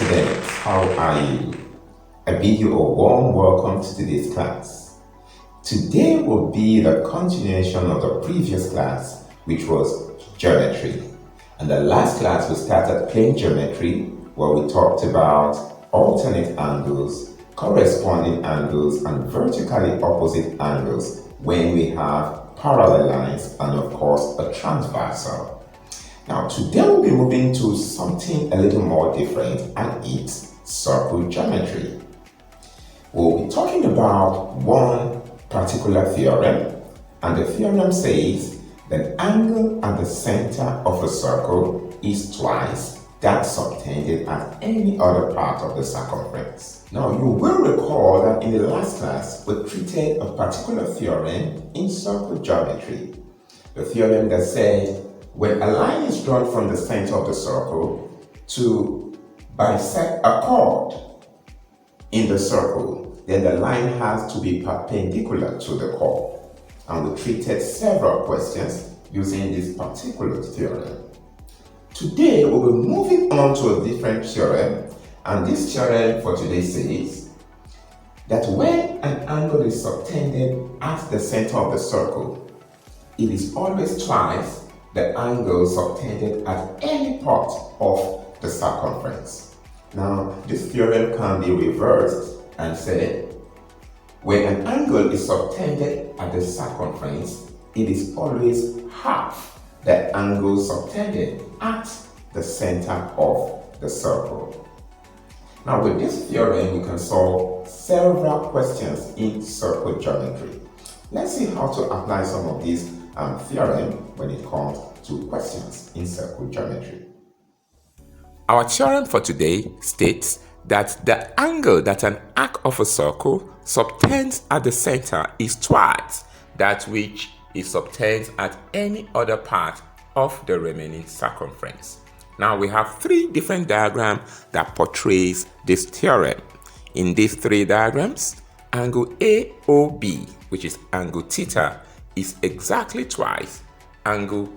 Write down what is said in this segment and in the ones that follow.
students, how are you? I bid you a warm welcome to today's class. Today will be the continuation of the previous class, which was geometry. And the last class we started plane geometry, where we talked about alternate angles, corresponding angles, and vertically opposite angles when we have parallel lines and of course a transversal. Now today we'll be moving to something a little more different, and it's circle geometry. We'll be talking about one particular theorem, and the theorem says the angle at the center of a circle is twice that subtended at any other part of the circumference. Now you will recall that in the last class we treated a particular theorem in circle geometry. The theorem that said when a line is drawn from the center of the circle to bisect a chord in the circle, then the line has to be perpendicular to the chord. And we treated several questions using this particular theorem. Today we'll be moving on to a different theorem, and this theorem for today says that when an angle is subtended at the center of the circle, it is always twice the angle subtended at any part of the circumference. Now, this theorem can be reversed and said, when an angle is subtended at the circumference, it is always half the angle subtended at the center of the circle. Now, with this theorem, we can solve several questions in circle geometry. Let's see how to apply some of these theorem when it comes to questions in circle geometry. Our theorem for today states that the angle that an arc of a circle subtends at the center is twice that which it subtends at any other part of the remaining circumference. Now we have three different diagrams that portrays this theorem. In these three diagrams, angle AOB, which is angle theta, is exactly twice angle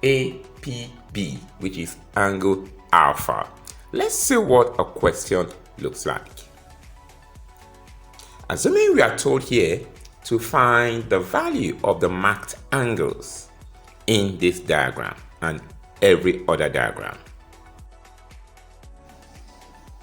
APB, which is angle alpha. Let's see what a question looks like. Assuming we are told here to find the value of the marked angles in this diagram and every other diagram.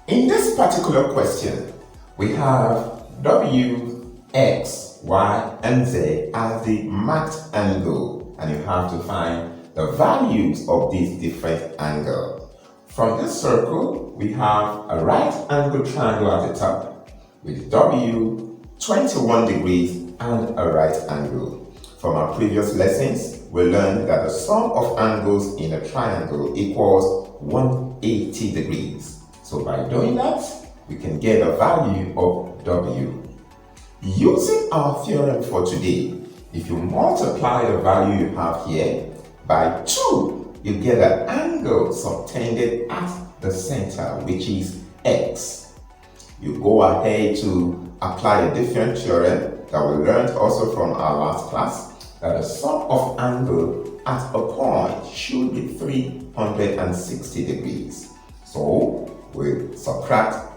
In this particular question, we have W, X, Y, and Z as the marked angle, and you have to find the values of these different angles. From this circle, we have a right angle triangle at the top with W 21 degrees and a right angle. From our previous lessons, we learned that the sum of angles in a triangle equals 180 degrees. So by doing that, we can get a value of W. Using our theorem for today, if you multiply the value you have here by 2, you get an angle subtended at the center, which is X. You go ahead to apply a different theorem that we learned also from our last class, that the sum of angle at a point should be 360 degrees. So we subtract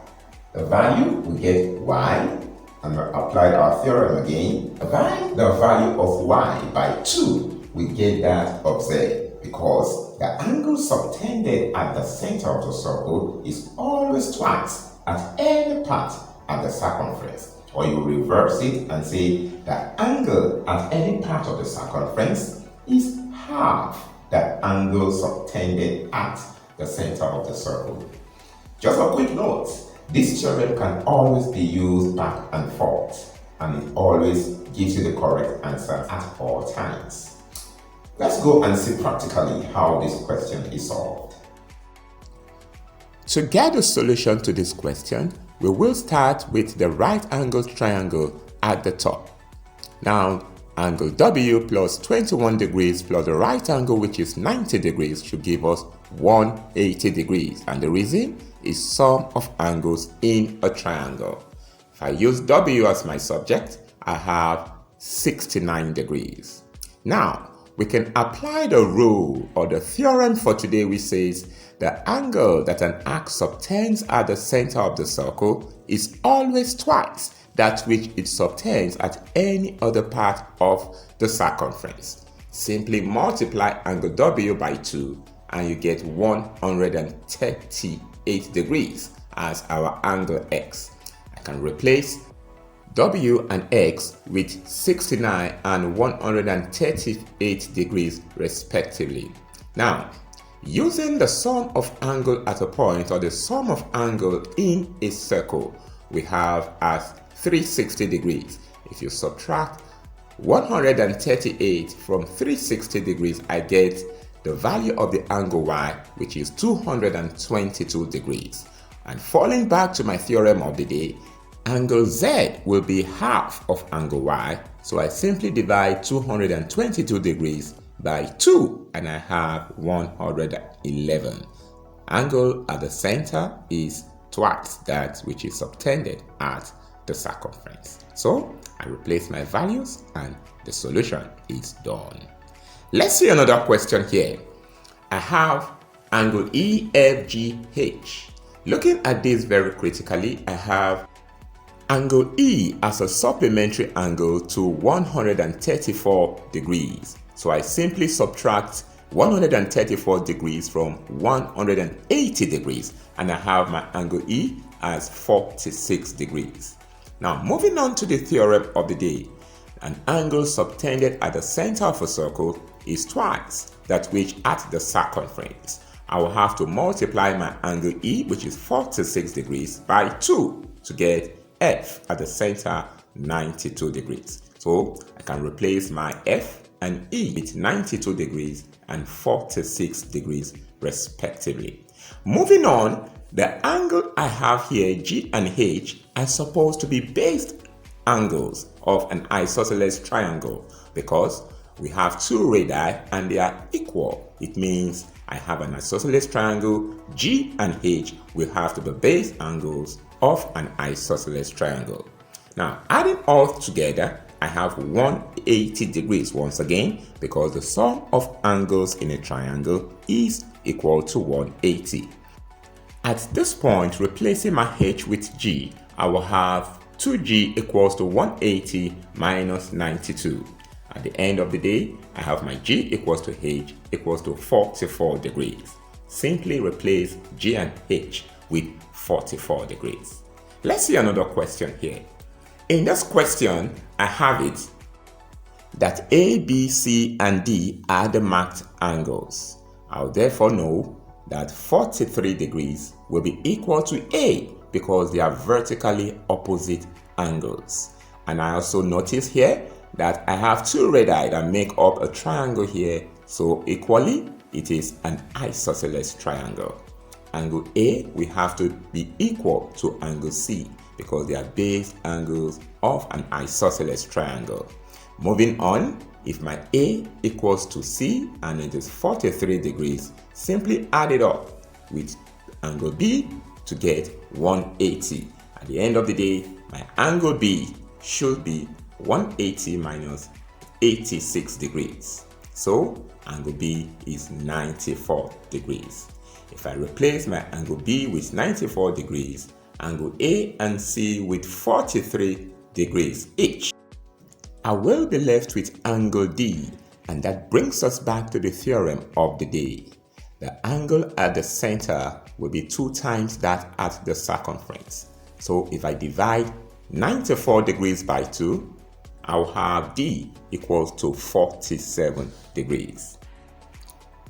the value, we get Y, and we apply our theorem again. Divide the value of Y by 2, we get that of Z, because the angle subtended at the center of the circle is always twice at any part at the circumference. Or you reverse it and say the angle at any part of the circumference is half the angle subtended at the center of the circle. Just a quick note, this theorem can always be used back and forth, and it always gives you the correct answer at all times. Let's go and see practically how this question is solved. To get a solution to this question, we will start with the right angled triangle at the top. Now, angle W plus 21 degrees plus the right angle, which is 90 degrees, should give us 180 degrees. And the reason is sum of angles in a triangle. If I use W as my subject, I have 69 degrees. Now, we can apply the rule or the theorem for today, which says the angle that an arc subtends at the center of the circle is always twice that which it subtends at any other part of the circumference. Simply multiply angle W by 2 and you get 138 degrees as our angle X. I can replace W and X with 69 and 138 degrees respectively. Now, using the sum of angle at a point or the sum of angle in a circle, we have as 360 degrees. If you subtract 138 from 360 degrees, I get the value of the angle Y, which is 222 degrees. And falling back to my theorem of the day, angle Z will be half of angle Y, so I simply divide 222 degrees by 2 and I have 111. Angle at the center is twice that which is subtended at the circumference. So I replace my values and the solution is done. Let's see another question here. I have angle EFGH. Looking at this very critically, I have angle E as a supplementary angle to 134 degrees. So I simply subtract 134 degrees from 180 degrees and I have my angle E as 46 degrees. Now moving on to the theorem of the day. An angle subtended at the center of a circle is twice that which at the circumference. I will have to multiply my angle E, which is 46 degrees, by 2 to get F at the center, 92 degrees. So I can replace my F and E with 92 degrees and 46 degrees respectively. Moving on, the angle I have here, G and H, are supposed to be base angles of an isosceles triangle because we have two radii and they are equal. It means I have an isosceles triangle, G and H will have to be base angles of an isosceles triangle. Now, adding all together, I have 180 degrees once again because the sum of angles in a triangle is equal to 180. At this point, replacing my H with G, I will have 2G equals to 180 minus 92. At the end of the day, I have my G equals to H equals to 44 degrees. Simply replace G and H with 44 degrees. Let's see another question here. In this question, I have it that A, B, C, and D are the marked angles. I'll therefore know that 43 degrees will be equal to A because they are vertically opposite angles. And I also notice here that I have two radii that make up a triangle here, so equally it is an isosceles triangle. Angle A will have to be equal to angle C because they are base angles of an isosceles triangle. Moving on, if my A equals to C and it is 43 degrees, simply add it up with angle B to get 180. At the end of the day, my angle B should be 180 minus 86 degrees. So angle B is 94 degrees. If I replace my angle B with 94 degrees, angle A and C with 43 degrees each, I will be left with angle D, and that brings us back to the theorem of the day. The angle at the center will be 2 times that at the circumference. So if I divide 94 degrees by 2, I'll have D equals to 47 degrees.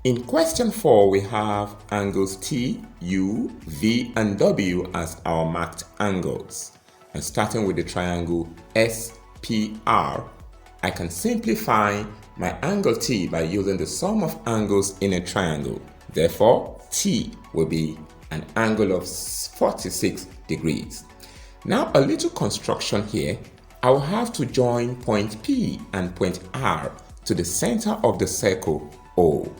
In question 4, we have angles T, U, V, and W as our marked angles. And starting with the triangle SPR, I can simplify my angle T by using the sum of angles in a triangle. Therefore, T will be an angle of 46 degrees. Now, a little construction here. I will have to join point P and point R to the center of the circle O.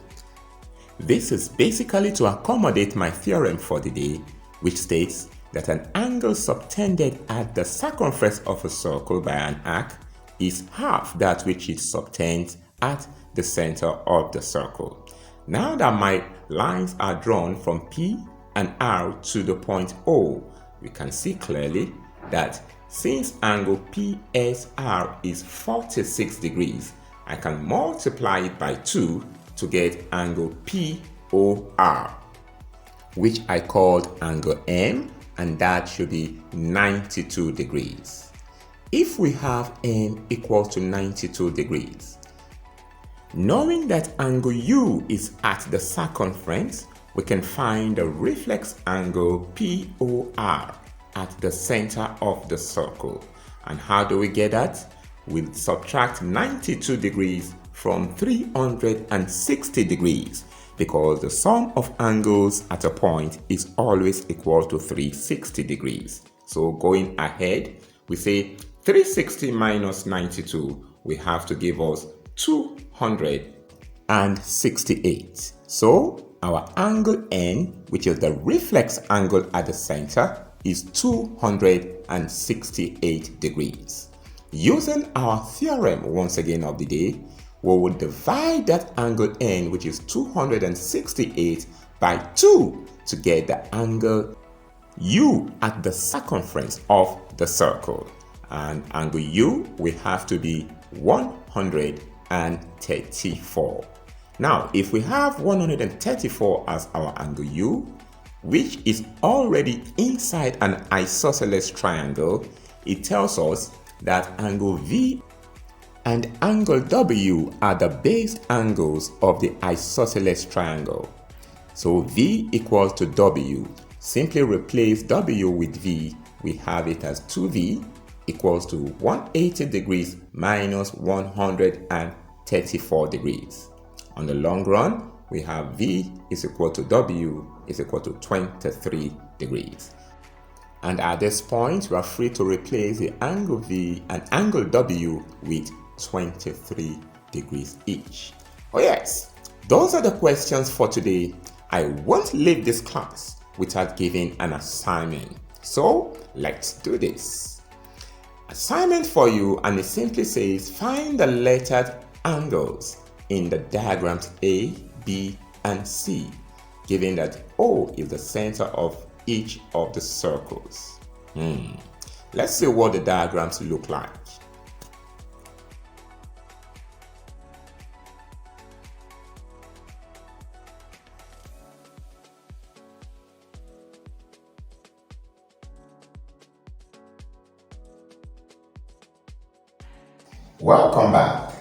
This is basically to accommodate my theorem for the day, which states that an angle subtended at the circumference of a circle by an arc is half that which it subtends at the center of the circle. Now that my lines are drawn from P and R to the point O, we can see clearly that since angle PSR is 46 degrees, I can multiply it by 2 to get angle POR, which I called angle M, and that should be 92 degrees. If we have M equals to 92 degrees, knowing that angle U is at the circumference, we can find the reflex angle POR at the center of the circle. And how do we get that? We subtract 92 degrees from 360 degrees, because the sum of angles at a point is always equal to 360 degrees. So going ahead, we say 360 minus 92, we have to give us 268. So our angle N, which is the reflex angle at the center, is 268 degrees. Using our theorem once again of the day, we will divide that angle N, which is 268, by 2 to get the angle U at the circumference of the circle. And angle U will have to be 134. Now, if we have 134 as our angle U, which is already inside an isosceles triangle, it tells us that angle V and angle W are the base angles of the isosceles triangle. So V equals to W. Simply replace W with V. We have it as 2V equals to 180 degrees minus 134 degrees. On the long run, we have V is equal to W is equal to 23 degrees. And at this point, we are free to replace the angle V and angle W with 23 degrees each. Oh yes, those are the questions for today. I won't leave this class without giving an assignment. So let's do this. Assignment for you, and it simply says find the lettered angles in the diagrams A, B, and C, given that O is the center of each of the circles. Let's see what the diagrams look like. Welcome back.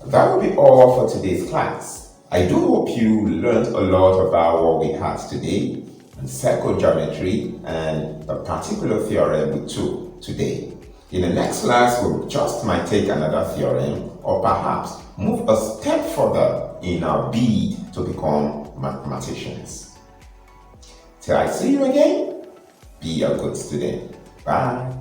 That will be all for today's class. I do hope you learned a lot about what we had today, and circle geometry and the particular theorem we took today. In the next class, we just might take another theorem, or perhaps move a step further in our bid to become mathematicians. Till I see you again, be a good student. Bye.